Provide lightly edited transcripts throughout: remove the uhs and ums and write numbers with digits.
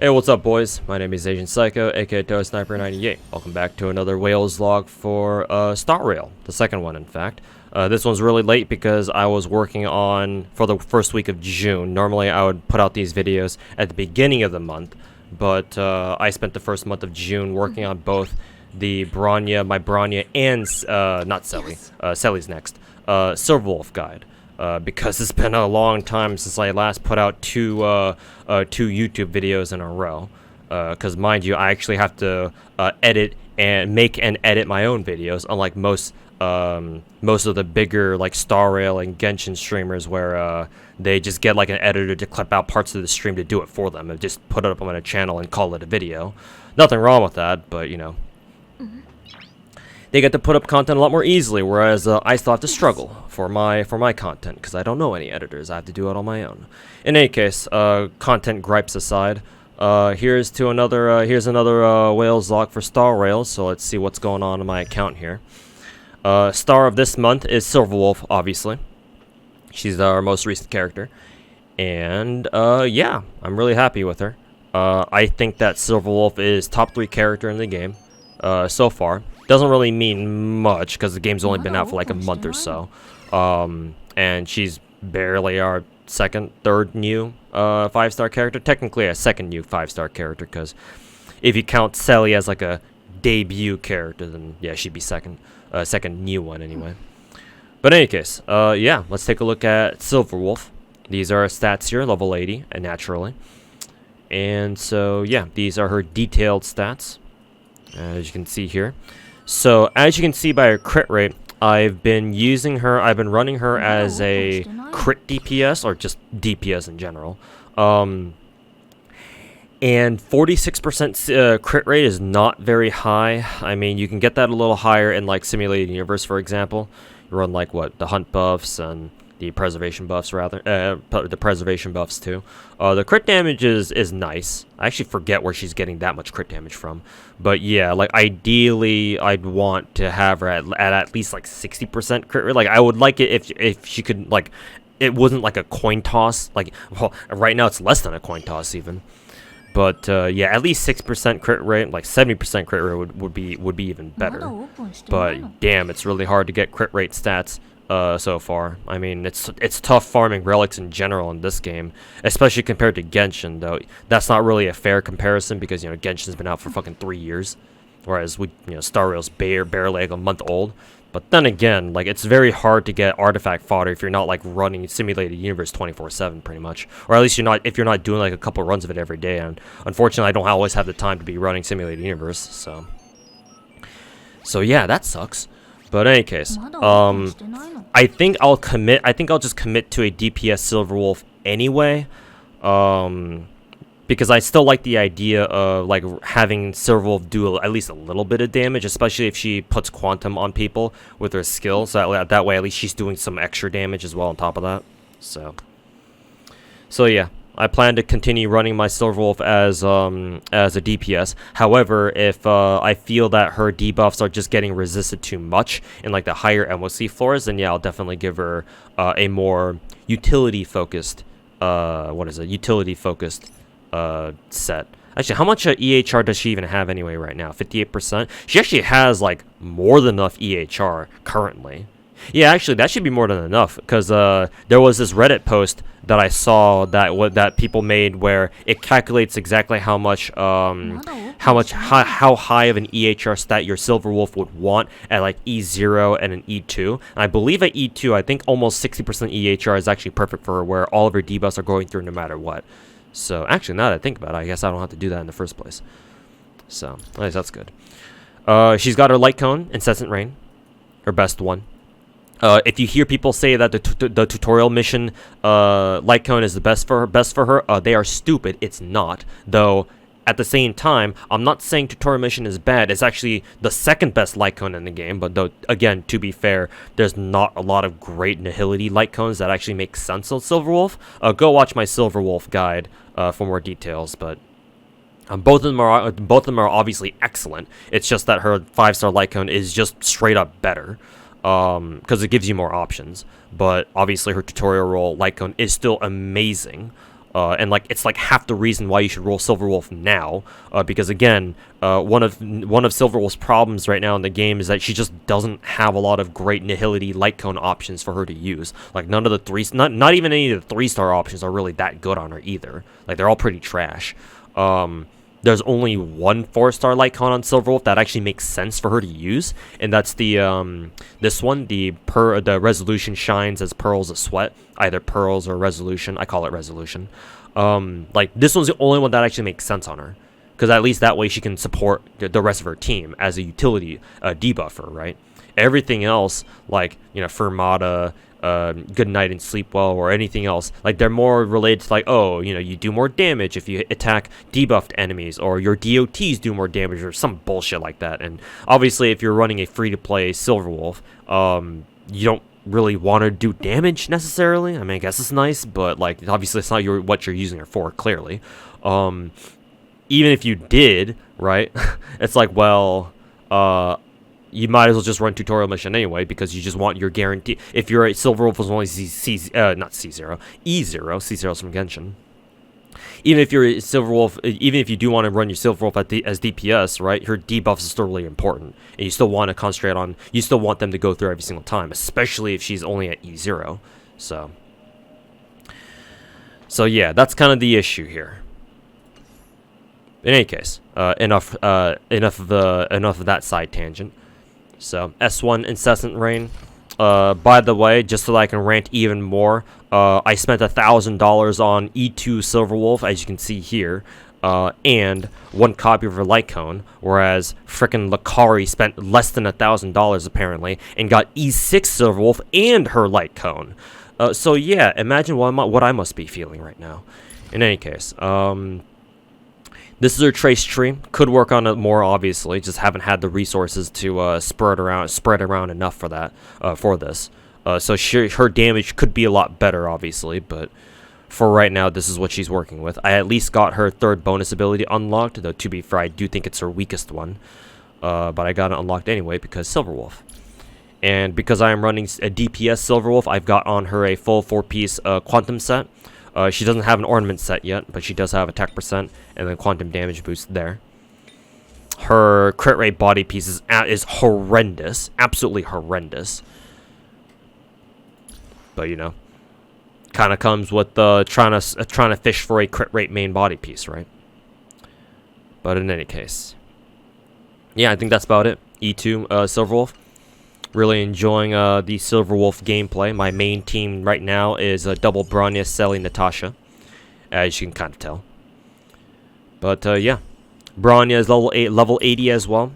Hey, what's up, boys? My name is Asian Psycho, aka Toe Sniper 98. Welcome back to another Wales log for Star Rail, the second one, in fact. This one's really late because I was working on for the first week of June. Normally, I would put out these videos at the beginning of the month, but I spent the first month of June working on both the my Bronya, and not Selly. Selly's next. Silverwolf guide. Because it's been a long time since I last put out two YouTube videos in a row. Because mind you, I actually have to edit and make and edit my own videos, unlike most of the bigger like Star Rail and Genshin streamers, where they just get like an editor to clip out parts of the stream to do it for them and just put it up on a channel and call it a video. Nothing wrong with that, but you know. They get to put up content a lot more easily, whereas I still have to struggle for my content because I don't know any editors. I have to do it on my own. In any case, content gripes aside, here's another Wales log for Star Rail. So let's see what's going on in my account here. Star of this month is Silverwolf, obviously. She's our most recent character, and yeah, I'm really happy with her. I think that Silverwolf is top 3 character in the game so far. Doesn't really mean much because the game's only been out for like a month or so, and she's barely our third new 5-star character. Technically a second new 5-star character, because if you count Selly as like a debut character, then yeah, she'd be second new one anyway. But in any case, yeah, let's take a look at Silverwolf. These are her stats here, level 80, and naturally, and so yeah, these are her detailed stats, as you can see here. So, as you can see by her crit rate, I've been running her as a crit DPS, or just DPS in general. And 46% crit rate is not very high. I mean, you can get that a little higher in, like, Simulated Universe, for example. You run, like, what, the hunt buffs and the preservation buffs, rather. The preservation buffs, too. The crit damage is nice. I actually forget where she's getting that much crit damage from. But yeah, like, ideally, I'd want to have her at least, like, 60% crit rate. Like, I would like it if she could, like, it wasn't like a coin toss. Like, well, right now it's less than a coin toss, even. But, yeah, at least 6% crit rate, like 70% crit rate would be even better. But, damn, it's really hard to get crit rate stats. So far. I mean, it's tough farming relics in general in this game, especially compared to Genshin, though. That's not really a fair comparison because, you know, Genshin's been out for fucking 3 years, whereas Star Rail's barely like a month old. But then again, like, it's very hard to get artifact fodder if you're not like running Simulated Universe 24/7 pretty much, or at least if you're not doing like a couple runs of it every day. And unfortunately, I don't always have the time to be running Simulated Universe, so yeah, that sucks. But in any case, I think I'll just commit to a DPS Silverwolf anyway, because I still like the idea of like having Silverwolf do at least a little bit of damage, especially if she puts quantum on people with her skill. So that way, at least she's doing some extra damage as well on top of that. So yeah. I plan to continue running my Silverwolf as a DPS. However, if I feel that her debuffs are just getting resisted too much in like the higher MOC floors, then yeah, I'll definitely give her a more utility-focused set. Actually, how much EHR does she even have anyway right now? 58%? She actually has like more than enough EHR currently. Yeah, actually, that should be more than enough, because there was this Reddit post that I saw that people made where it calculates exactly how high of an EHR stat your Silverwolf would want at like E0 and an E2. And I believe at E2, I think almost 60% EHR is actually perfect for her, where all of her debuffs are going through no matter what. So actually, now that I think about it, I guess I don't have to do that in the first place. So at least that's good. She's got her Light Cone, Incessant Rain, her best one. If you hear people say that the tutorial mission light cone is the best for her, they are stupid. It's not. Though, at the same time, I'm not saying tutorial mission is bad. It's actually the second best light cone in the game. But though, again, to be fair, there's not a lot of great Nihility light cones that actually make sense on Silverwolf. Go watch my Silverwolf guide for more details. But both of them are obviously excellent. It's just that her 5-star light cone is just straight up better. Because it gives you more options, but obviously her tutorial role light cone is still amazing. And like it's like half the reason why you should roll Silverwolf now, because again, one of Silverwolf's problems right now in the game is that she just doesn't have a lot of great Nihility light cone options for her to use. Like none of the not even any of the 3-star options are really that good on her either. Like they're all pretty trash. There's only one 4-star light cone on Silverwolf that actually makes sense for her to use, and that's the this one, the Resolution shines as pearls of sweat, either pearls or resolution. I call it resolution. Like this one's the only one that actually makes sense on her, because at least that way she can support the rest of her team as a utility debuffer, right? Everything else, like Fermata, Good Night and Sleep Well, or anything else, like they're more related to like, oh, you do more damage if you attack debuffed enemies, or your DOTs do more damage, or some bullshit like that. And obviously, if you're running a free-to-play Silverwolf, you don't really want to do damage necessarily. I mean, I guess it's nice, but like obviously it's not what you're using her for, clearly. Even if you did, right, it's like, well, you might as well just run tutorial mission anyway, because you just want your guarantee. If you're a Silverwolf was only not C0, E0, C0's from Genshin. Even if you're a Silverwolf, even if you do want to run your Silverwolf as DPS, right, her debuffs is still really important, and you still want to concentrate on, you still want them to go through every single time, especially if she's only at E0. So yeah, that's kind of the issue here. In any case, enough of that side tangent. So, S1 Incessant Rain. By the way, just so that I can rant even more, I spent $1,000 on E2 Silverwolf, as you can see here, and one copy of her light cone, whereas frickin' Lakari spent less than $1,000 apparently, and got E6 Silverwolf and her light cone. So yeah, imagine what I must be feeling right now. In any case, this is her trace tree. Could work on it more, obviously. Just haven't had the resources to spread around enough for that. For this, so her damage could be a lot better, obviously. But for right now, this is what she's working with. I at least got her 3rd bonus ability unlocked. Though to be fair, I do think it's her weakest one. But I got it unlocked anyway because Silverwolf. And because I am running a DPS Silverwolf, I've got on her a full 4-piece quantum set. She doesn't have an ornament set yet, but she does have attack percent and then quantum damage boost there. Her crit rate body piece is horrendous, absolutely horrendous. But kind of comes with trying to fish for a crit rate main body piece, right? But in any case, yeah, I think that's about it. E2 Silverwolf. Really enjoying the Silverwolf gameplay. My main team right now is double Bronya, Selly, Natasha, as you can kind of tell. But yeah, Bronya is level 80 as well.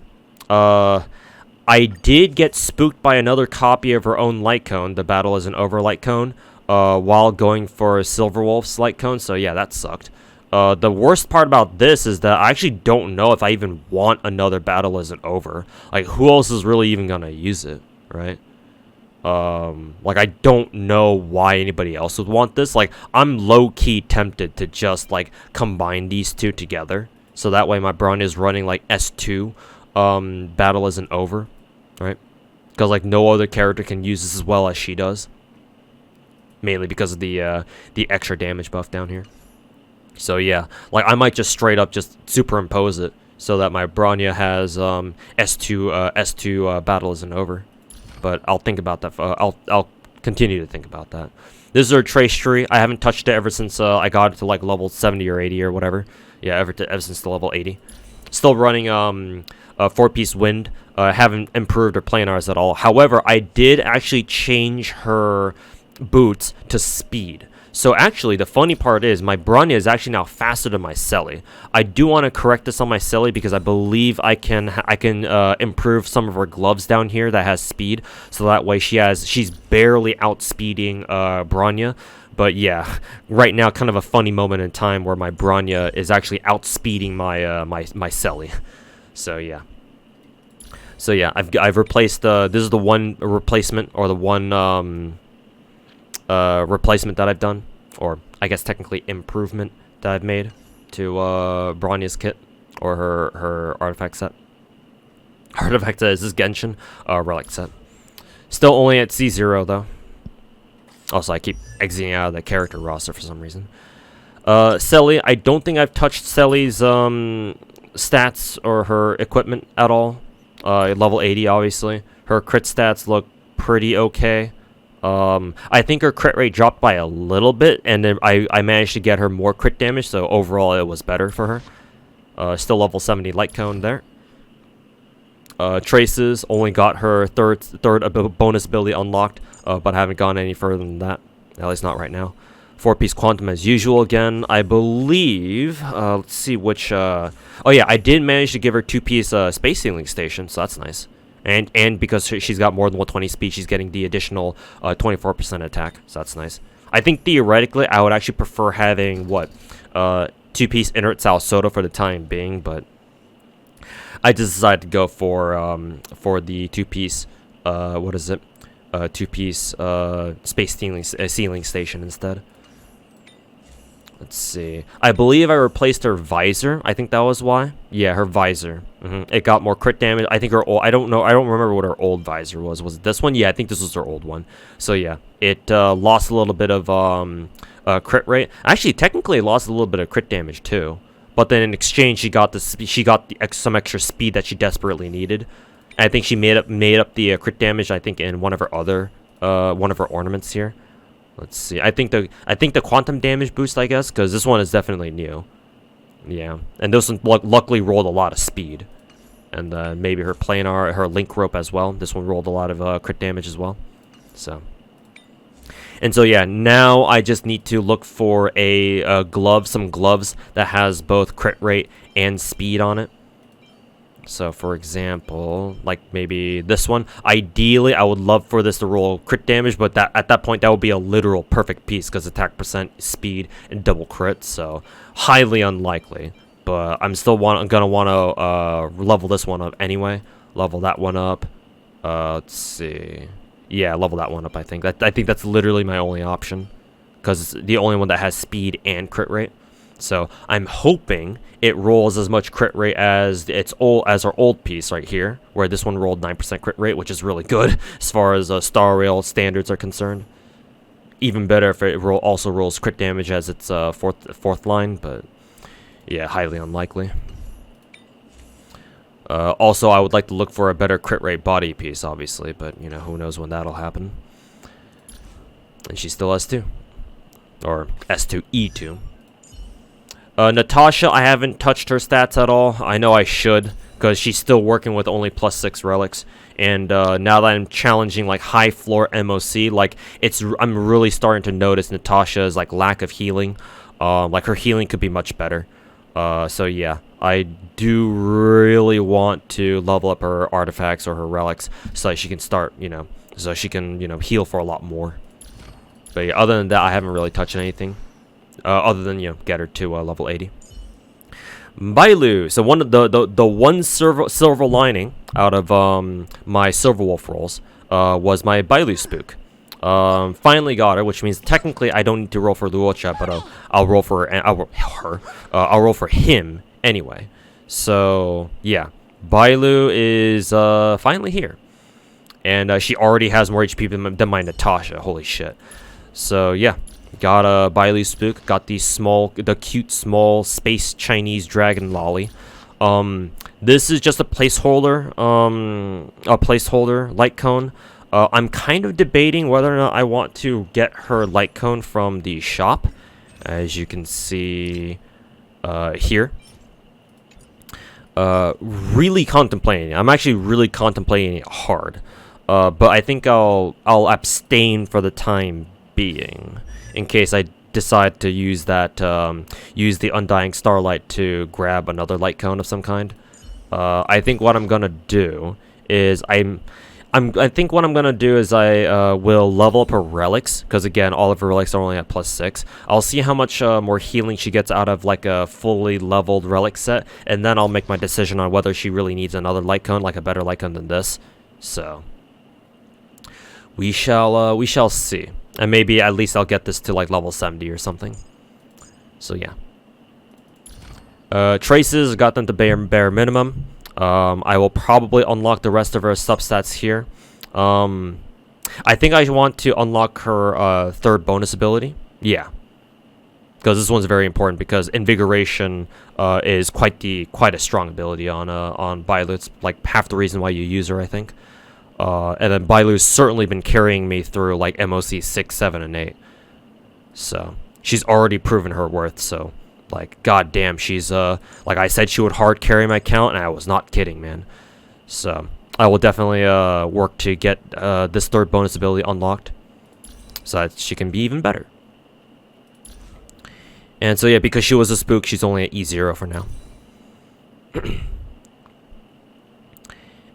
I did get spooked by another copy of her own light cone. The battle isn't over light cone. While going for Silverwolf's light cone. So yeah, that sucked. The worst part about this is that I actually don't know if I even want another battle isn't over. Like, who else is really even gonna use it, right? Like, I don't know why anybody else would want this. Like, I'm low-key tempted to just, like, combine these two together. So that way my Bronya is running, like, S2, battle isn't over, right? Because, like, no other character can use this as well as she does. Mainly because of the extra damage buff down here. So, yeah. Like, I might just straight up just superimpose it so that my Bronya has, S2 battle isn't over. But I'll think about that. I'll continue to think about that. This is her trace tree. I haven't touched it ever since I got it to like level 70 or 80 or whatever. Yeah, ever since the level 80. Still running a 4-piece wind. Haven't improved her planars at all. However, I did actually change her boots to speed. So actually, the funny part is my Bronya is actually now faster than my Selly. I do want to correct this on my Selly because I believe I can improve some of her gloves down here that has speed. So that way she's barely outspeeding Bronya. But yeah, right now kind of a funny moment in time where my Bronya is actually outspeeding my my Selly. So yeah. So yeah, I've replaced this is the one replacement or the one replacement that I've done, or I guess technically improvement that I've made to Bronya's kit or her artifact set. Artifact set is this Genshin relic set. Still only at C0 though. Also, I keep exiting out of the character roster for some reason. Selly, I don't think I've touched Selly's stats or her equipment at all. Level 80, obviously. Her crit stats look pretty okay. I think her crit rate dropped by a little bit, and then I managed to get her more crit damage, so overall it was better for her. Still level 70 light cone there. Traces only got her third bonus ability unlocked, but haven't gone any further than that. At least not right now. 4-piece quantum as usual again. I believe, let's see which, oh yeah, I did manage to give her 2-piece space healing station, so that's nice. And because she's got more than 120 speed, she's getting the additional 24% attack, so that's nice. I think theoretically, I would actually prefer having, what, 2-piece inert Sal Soda for the time being, but I just decided to go for the 2-piece, what is it? 2-piece space sealing station instead. Let's see. I believe I replaced her visor. I think that was why. Yeah, her visor. It got more crit damage. I think her old. I don't know. I don't remember what her old visor was. Was it this one? Yeah, I think this was her old one. So yeah, it lost a little bit of crit rate. Actually, technically, it lost a little bit of crit damage too. But then in exchange, she got some extra speed that she desperately needed. And I think she made up the crit damage. I think in one of her ornaments here. Let's see. I think the quantum damage boost, I guess, because this one is definitely new. Yeah, and this one luckily rolled a lot of speed, and maybe her planar, her link rope as well. This one rolled a lot of crit damage as well. So yeah, now I just need to look for some gloves that has both crit rate and speed on it. So, for example, like maybe this one. Ideally, I would love for this to roll crit damage, but at that point, that would be a literal perfect piece because attack percent, speed, and double crit. So, highly unlikely. But I'm still gonna want to level this one up anyway. Level that one up. Let's see. Yeah, level that one up. I think that's literally my only option because it's the only one that has speed and crit rate. So I'm hoping it rolls as much crit rate as our old piece right here, where this one rolled 9% crit rate, which is really good as far as Star Rail standards are concerned. Even better if it also rolls crit damage as its fourth line, but yeah, highly unlikely. Also, I would like to look for a better crit rate body piece, obviously, but you know, who knows when that'll happen. And she's still S2 or S2E2. Natasha, I haven't touched her stats at all. I know I should, because she's still working with only +6 relics. And now that I'm challenging like high floor MOC, like I'm really starting to notice Natasha's like lack of healing. Like her healing could be much better. So yeah, I do really want to level up her artifacts or her relics so that she can start, so she can, heal for a lot more. But yeah, other than that, I haven't really touched anything. Other than, get her to level 80. Bailu. So one of the one silver lining out of my Silver Wolf rolls was my Bailu Spook. Finally got her, which means technically I don't need to roll for Luocha, but I'll roll for her. I'll roll for him anyway. So yeah, Bailu is finally here, and she already has more HP than my Natasha. Holy shit! So yeah. Got a Bailu Spook. Got the cute small space Chinese dragon lolly. This is just a placeholder. Light cone. I'm kind of debating whether or not I want to get her light cone from the shop, as you can see here. Really contemplating. I'm actually really contemplating it hard. But I think I'll abstain for the time being, in case I decide to use the Undying Starlight to grab another light cone of some kind. I think what I'm gonna do is I will level up her relics, because again, all of her relics are only at +6. I'll see how much more healing she gets out of like a fully leveled relic set, and then I'll make my decision on whether she really needs another light cone, like a better light cone than this. So we shall see. And maybe at least I'll get this to like level 70 or something. So yeah. Traces, got them to bare minimum. I will probably unlock the rest of her substats here. I think I want to unlock her third bonus ability. Yeah. because this one's very important because invigoration is quite a strong ability on Bailu. It's like half the reason why you use her, I think. And then Bailu's certainly been carrying me through like MOC 6, 7, and 8. So she's already proven her worth. So like, goddamn, she's like I said, she would hard carry my account, and I was not kidding, man. So I will definitely work to get this third bonus ability unlocked, so that she can be even better. And so yeah, because she was a spook, she's only at E0 for now.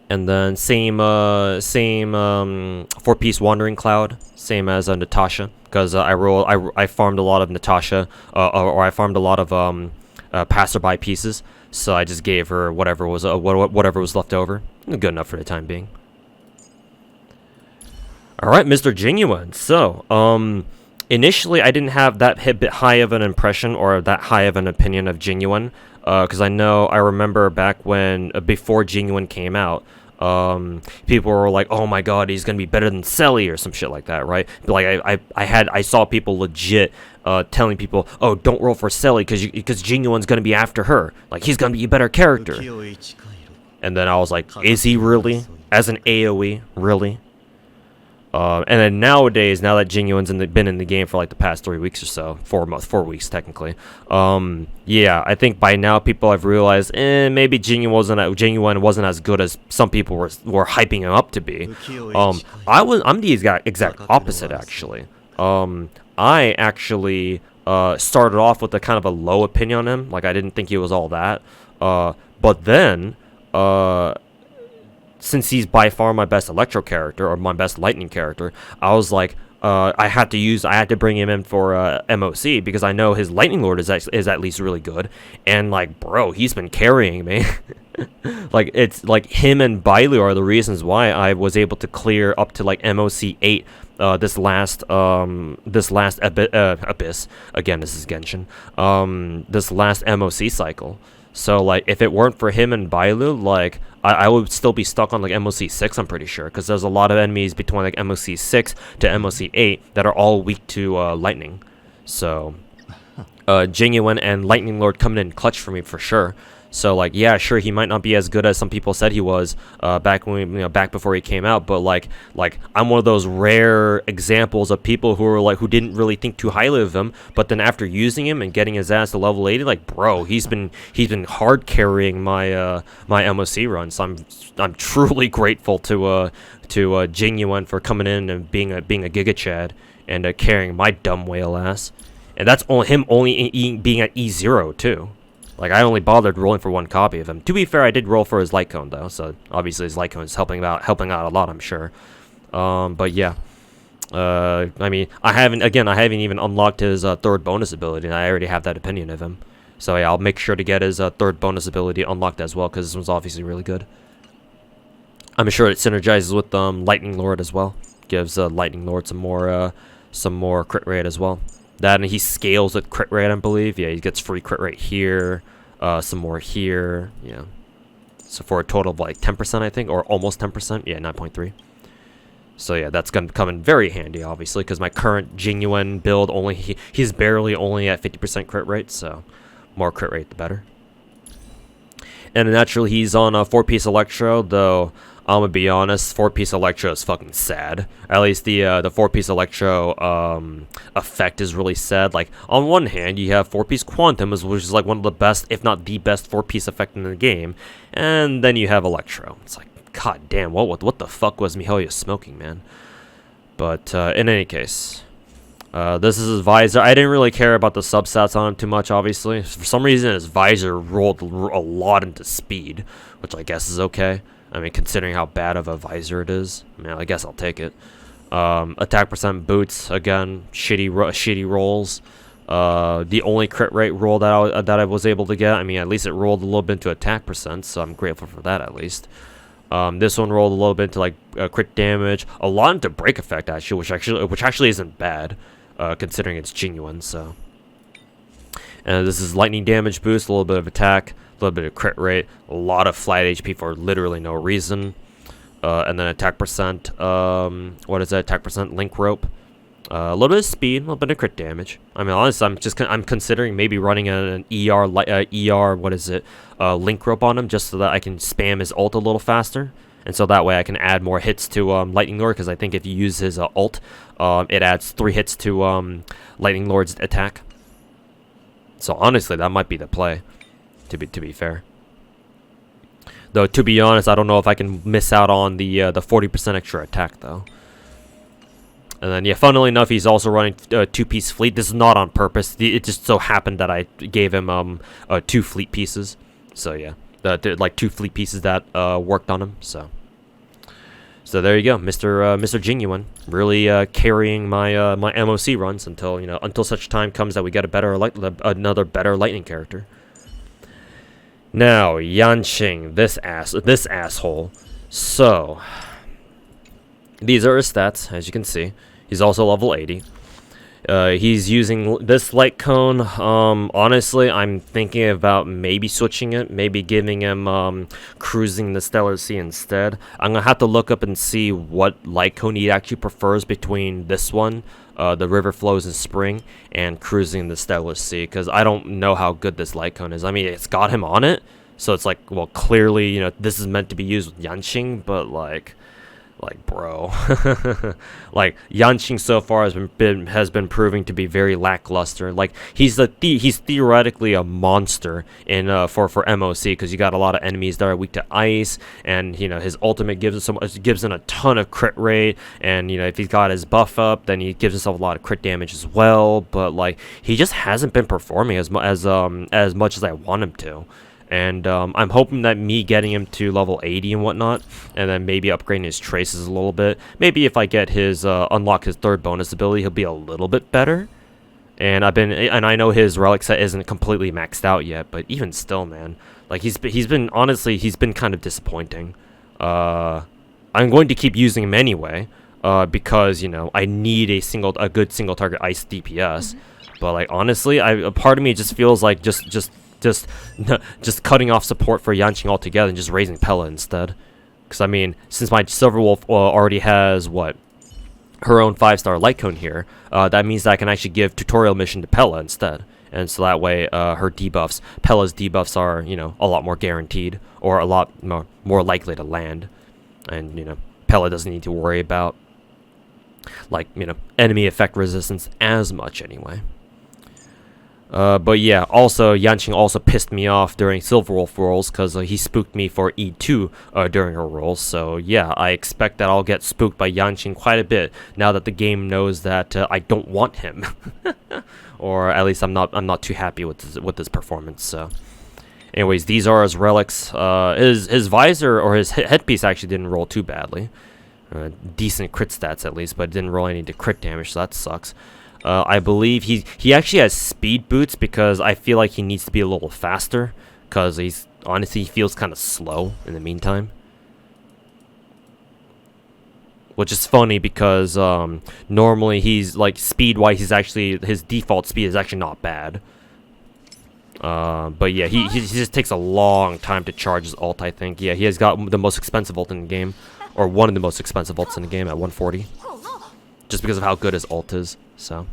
And then same 4-piece Wandering Cloud, same as Natasha, because I farmed a lot of Natasha, or I farmed a lot of passerby pieces, so I just gave her whatever was left over. Good enough for the time being. All right, Mr. Tingyun. So initially I didn't have that bit high of an impression or that high of an opinion of Tingyun, because I remember back when before Tingyun came out. People were like, "Oh my God, he's gonna be better than Selly" or some shit like that, right? But like I saw people legit telling people, "Oh, don't roll for Selly because Tingyun's gonna be after her. Like he's gonna be a better character." And then I was like, "Is he really? As an AOE, really?" And then nowadays, now that Tingyun's been in the game for like the past 3 weeks or so, 4 weeks technically, yeah, I think by now people have realized, maybe Tingyun wasn't as good as some people were hyping him up to be. I'm the exact opposite actually. I actually started off with a kind of a low opinion on him, like I didn't think he was all that, but then since he's by far my best Electro character, or my best Lightning character, I was like, I had to bring him in for MOC, because I know his Lightning Lord is at least really good, and like, bro, he's been carrying me. Like, it's like him and Bailu are the reasons why I was able to clear up to like MOC 8 this last abyss. Again, this is Genshin. This last MOC cycle. So like, if it weren't for him and Bailu, like I would still be stuck on like MOC 6, I'm pretty sure, because there's a lot of enemies between like MOC 6 to MOC 8 that are all weak to lightning. So Tingyun and Lightning Lord coming in clutch for me for sure. So like, yeah, sure, he might not be as good as some people said he was back before he came out, but like I'm one of those rare examples of people who didn't really think too highly of him, but then after using him and getting his ass to level 80, like, bro, he's been hard carrying my my MOC run. So I'm truly grateful to Tingyun for coming in and being a Giga Chad and carrying my dumb whale ass, and that's him only being at E0 too. Like, I only bothered rolling for one copy of him. To be fair, I did roll for his light cone though, so obviously his light cone is helping out a lot, I'm sure. But yeah, I mean, I haven't even unlocked his third bonus ability, and I already have that opinion of him. So yeah, I'll make sure to get his third bonus ability unlocked as well, because this one's obviously really good. I'm sure it synergizes with Lightning Lord as well. Gives Lightning Lord some more crit rate as well. That, and he scales with crit rate, I believe. Yeah, he gets free crit rate here, some more here. Yeah, so for a total of like 10%, I think, or almost 10%. Yeah, 9.3. So yeah, that's gonna come in very handy, obviously, because my current Tingyun build he's barely only at 50% crit rate. So more crit rate, the better. And naturally, he's on a 4-piece Electro, though. I'm gonna be honest, 4-piece Electro is fucking sad. At least the 4-piece Electro effect is really sad. Like, on one hand, you have 4-piece Quantum, which is like one of the best, if not the best, 4-piece effect in the game, and then you have Electro. It's like, god damn, what the fuck was Mihoyo smoking, man? But in any case, this is his visor. I didn't really care about the substats on him too much, obviously. For some reason, his visor rolled a lot into speed, which I guess is okay. I mean, considering how bad of a visor it is, I mean, I guess I'll take it. Attack percent boots, again, shitty rolls. The only crit rate roll that I was able to get, I mean, at least it rolled a little bit to attack percent, so I'm grateful for that at least. This one rolled a little bit to like crit damage, a lot into break effect actually, which actually isn't bad, considering it's Tingyun. So, and this is lightning damage boost, a little bit of attack, a little bit of crit rate, a lot of flat HP for literally no reason, and then attack percent. What is that? Attack percent link rope. A little bit of speed, a little bit of crit damage. I mean, honestly, I'm considering maybe running an ER what is it, link rope on him just so that I can spam his ult a little faster, and so that way I can add more hits to Lightning Lord. Because I think if you use his ult, it adds 3 hits to Lightning Lord's attack. So honestly, that might be the play. To be fair. Though to be honest, I don't know if I can miss out on the 40% extra attack though. And then, yeah, funnily enough, he's also running a 2-piece fleet. This is not on purpose. It just so happened that I gave him 2 fleet pieces. So, yeah, like 2 fleet pieces that worked on him. So there you go, Mr. Tingyun, really carrying my my MOC runs until until such time comes that we get another better lightning character. Now, Yanching, this asshole. So, these are his stats, as you can see. He's also level 80. He's using this light cone. Honestly, I'm thinking about maybe switching it, maybe giving him cruising the Stellar Sea instead. I'm gonna have to look up and see what light cone he actually prefers between this one, the River Flows in Spring, and cruising the Stellar Sea, because I don't know how good this light cone is. I mean, it's got him on it, so it's like, well, clearly, this is meant to be used with Yanching, but like bro, like Yanching so far has been proving to be very lackluster. Like he's theoretically a monster in for MOC, because you got a lot of enemies that are weak to ice, and his ultimate gives him a ton of crit rate, and if he's got his buff up, then he gives himself a lot of crit damage as well. But like he just hasn't been performing as much as I want him to. And I'm hoping that me getting him to level 80 and whatnot, and then maybe upgrading his traces a little bit. Maybe if I get his unlock his 3rd bonus ability, he'll be a little bit better. And I know his relic set isn't completely maxed out yet, but even still, man, like he's been kind of disappointing. I'm going to keep using him anyway, because I need a good single target ice DPS. But like honestly, a part of me just feels like just cutting off support for Yanching altogether and just raising Pella instead. Because I mean, since my Silver Wolf already has her own 5-star light cone here, that means that I can actually give tutorial mission to Pella instead, and so that way Pella's debuffs are a lot more guaranteed, or a lot more likely to land, and Pella doesn't need to worry about enemy effect resistance as much anyway. But yeah, also Yanching also pissed me off during Silver Wolf rolls, because he spooked me for E2 during her rolls. So yeah, I expect that I'll get spooked by Yanching quite a bit now that the game knows that I don't want him, or at least I'm not too happy with this performance. So, anyways, these are his relics. His visor or his headpiece actually didn't roll too badly. Decent crit stats at least, but it didn't roll any to crit damage, so that sucks. I believe he actually has speed boots, because I feel like he needs to be a little faster, because he feels kind of slow in the meantime. Which is funny, because normally he's like speed-wise, his default speed is actually not bad. But yeah, he just takes a long time to charge his ult, I think. Yeah, he has got the most expensive ult in the game, or one of the most expensive ults in the game at 140. Just because of how good his ult is, so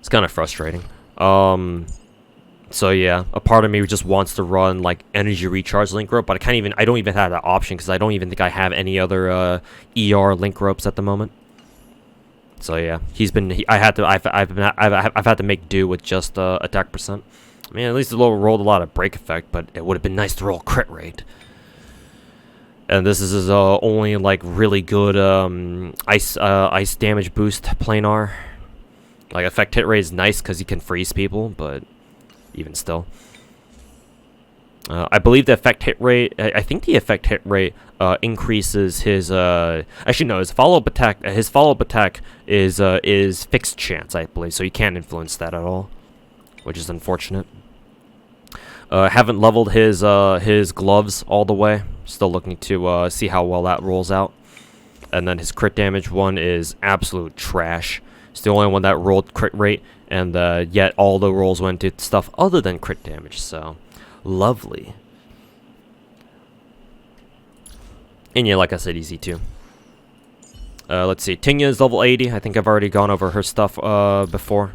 it's kind of frustrating. So yeah, a part of me just wants to run like energy recharge link rope, but I don't even have that option, because I don't even think I have any other ER link ropes at the moment. So yeah, I've had to make do with just attack percent. I mean, at least it rolled a lot of break effect, but it would have been nice to roll crit rate. And this is his only like really good ice damage boost planar. Like effect hit rate is nice because he can freeze people, but even still, I believe the effect hit rate. I think the effect hit rate increases his. Actually, no, his follow-up attack. His follow-up attack is fixed chance, I believe, so you can't influence that at all, which is unfortunate. Haven't leveled his gloves all the way. Still looking to see how well that rolls out. And then his crit damage one is absolute trash. It's the only one that rolled crit rate, and yet all the rolls went to stuff other than crit damage. So lovely. And yeah, like I said, easy too. Let's see. Tingyun is level 80. I think I've already gone over her stuff before.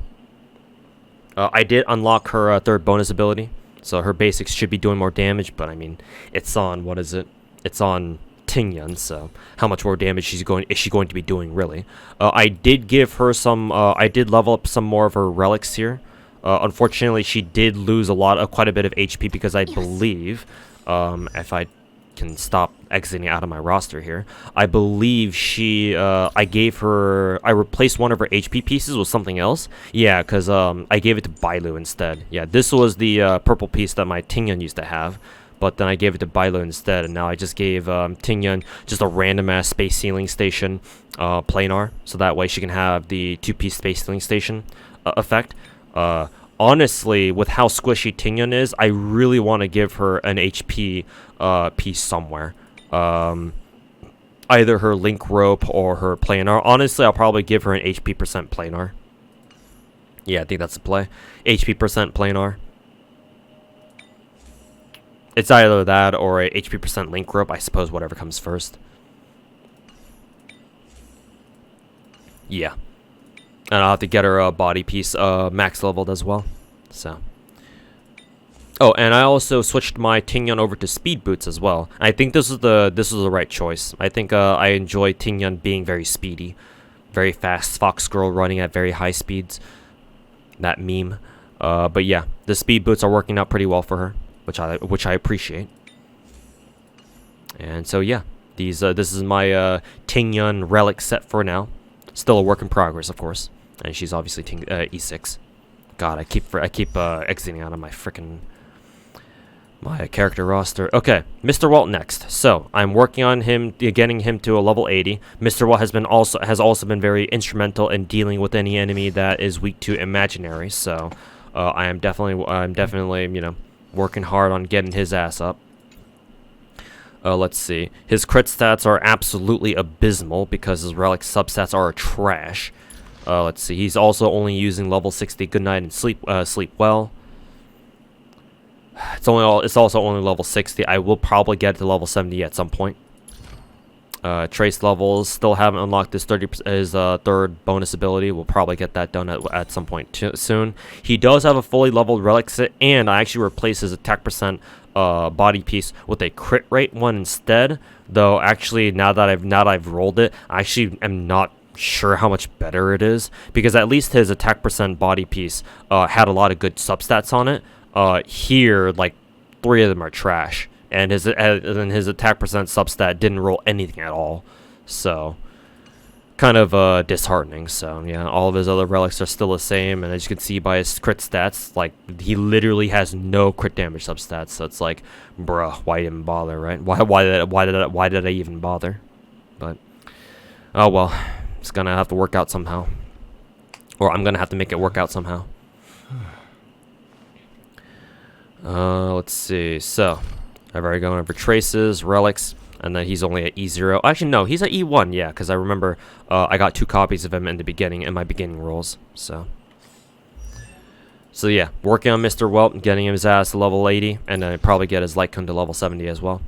I did unlock her third bonus ability, so her basics should be doing more damage. But I mean, it's on what is it? It's on Tingyun, so how much more damage is she going to be doing really? I did give her some. I did level up some more of her relics here. Unfortunately, she did lose quite a bit of HP because I believe, if I can stop exiting out of my roster here, I believe I replaced one of her HP pieces with something else. Yeah, because I gave it to Bailu instead. Yeah, this was the purple piece that my Tingyun used to have, but then I gave it to Bailu instead, and now I just gave Tingyun just a random ass space ceiling station planar, so that way she can have the 2-piece space ceiling station effect. Honestly, with how squishy Tingyun is, I really want to give her an HP piece somewhere. Either her link rope or her planar. Honestly, I'll probably give her an HP percent planar. Yeah, I think that's the play. HP percent planar. It's either that or a HP percent link rope. I suppose whatever comes first. Yeah. And I'll have to get her body piece max leveled as well. So. Oh, and I also switched my Tingyun over to speed boots as well. I think this is the right choice. I think I enjoy Tingyun being very speedy, very fast fox girl running at very high speeds. That meme. But yeah, the speed boots are working out pretty well for her, which I appreciate. And so yeah, this is my Tingyun relic set for now. Still a work in progress, of course. And she's obviously E6. God, I keep exiting out of my my character roster. Okay, Mr. Welt next. So I'm working on getting him to a level 80. Mr. Welt has also been very instrumental in dealing with any enemy that is weak to imaginary. So I'm definitely working hard on getting his ass up. Let's see. His crit stats are absolutely abysmal because his relic substats are trash. Let's see. He's also only using level 60 Goodnight and Sleep Well. It's also only level 60. I will probably get to level 70 at some point. Trace levels still haven't unlocked his third bonus ability. We'll probably get that done at some point soon. He does have a fully leveled relic set, and I actually replaced his attack percent body piece with a crit rate one instead. Though actually now that I've rolled it, I actually am not sure how much better it is, because at least his attack percent body piece had a lot of good substats on it. Here, like 3 of them are trash, and his attack percent substat didn't roll anything at all, so kind of disheartening. So yeah, all of his other relics are still the same, and as you can see by his crit stats, like he literally has no crit damage substats. So it's like, bruh, why even bother, right? Why did I even bother? But oh well, it's gonna have to work out somehow, or I'm gonna have to make it work out somehow. Let's see. So, I've already gone over traces, relics, and then he's only at E0. Actually, no, he's at E1, yeah, because I remember I got 2 copies of him in my beginning rolls. So yeah, working on Mr. Welt and getting his ass to level 80, and then probably get his light cone to level 70 as well.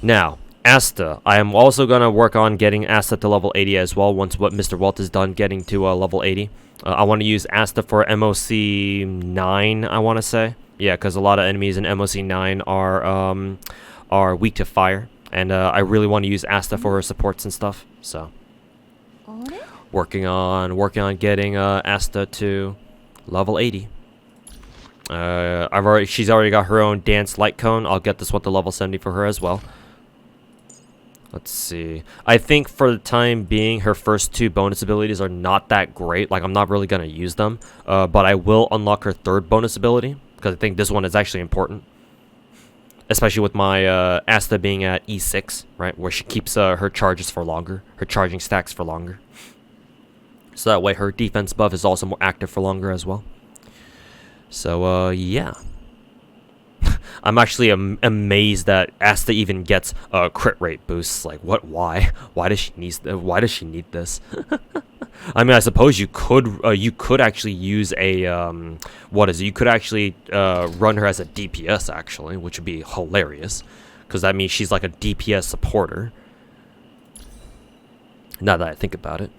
Now, Asta. I am also going to work on getting Asta to level 80 as well once Mr. Welt is done getting to level 80. I want to use Asta for MOC 9, I want to say. Yeah, because a lot of enemies in MOC 9 are weak to fire, and I really want to use Asta for her supports and stuff. So, working on getting Asta to level 80. She's already got her own dance light cone. I'll get this one to level 70 for her as well. Let's see. I think for the time being, her first 2 bonus abilities are not that great. Like, I'm not really going to use them. But I will unlock her 3rd bonus ability, because I think this one is actually important. Especially with my Asta being at E6, right? Where she keeps her charges for longer. Her charging stacks for longer. So that way her defense buff is also more active for longer as well. So, yeah. I'm actually amazed that Asta even gets crit rate boosts. Like, what? Why? Why does she need this? I mean, I suppose you could actually use a you could actually run her as a DPS actually, which would be hilarious, because that means she's like a DPS supporter. Now that I think about it.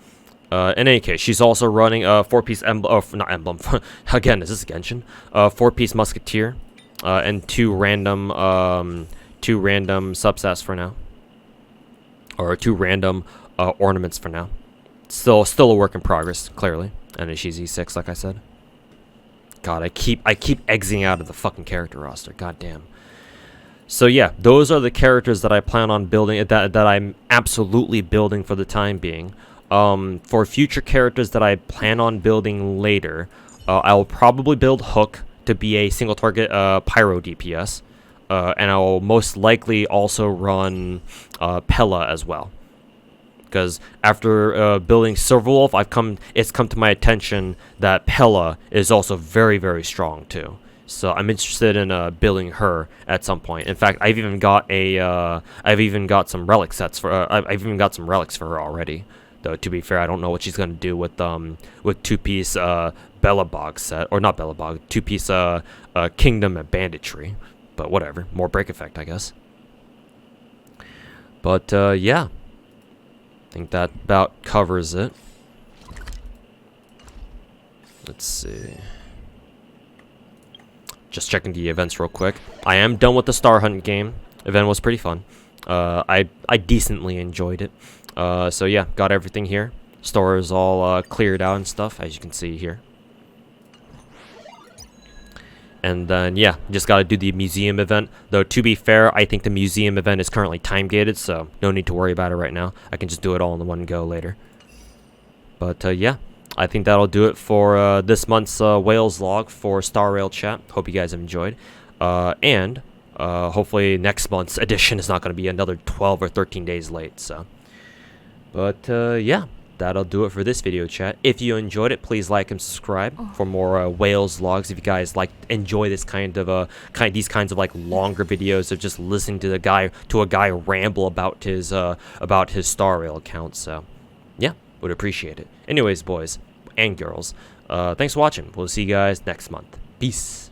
In any case, she's also running a 4-piece emblem. Oh, not emblem. Again, is this a Genshin? 4-piece musketeer, and two random subsets for now, or 2 random ornaments for now. Still a work in progress, clearly. And she's E6, like I said. God, I keep exiting out of the fucking character roster. God damn. So yeah, those are the characters that I plan on building, that I'm absolutely building for the time being. For future characters that I plan on building later, I'll probably build Hook to be a single target pyro DPS, and I'll most likely also run Pella as well. Because after building Silverwolf, it's come to my attention that Pella is also very, very strong too. So I'm interested in building her at some point. In fact, I've even got some relic sets for I've even got some relics for her already. Though to be fair, I don't know what she's gonna do with 2-piece Bellabog set, or not Bellabog, 2-piece Kingdom and Banditry. But whatever, more break effect, I guess. But yeah. I think that about covers it. Let's see. Just checking the events real quick. I am done with the Star Hunt game. Event was pretty fun. I decently enjoyed it. So yeah, got everything here. Store is all cleared out and stuff, as you can see here. And then, yeah, just got to do the museum event. Though, to be fair, I think the museum event is currently time-gated, so no need to worry about it right now. I can just do it all in one go later. But, yeah, I think that'll do it for this month's Wales log for Star Rail chat. Hope you guys have enjoyed. And hopefully next month's edition is not going to be another 12 or 13 days late, so. But, yeah. That'll do it for this video, chat. If you enjoyed it, please like and subscribe for more Wales logs. If you guys enjoy this these kinds of like longer videos of just listening to a guy ramble about his Star Rail account. So, yeah, would appreciate it. Anyways, boys and girls, thanks for watching. We'll see you guys next month. Peace.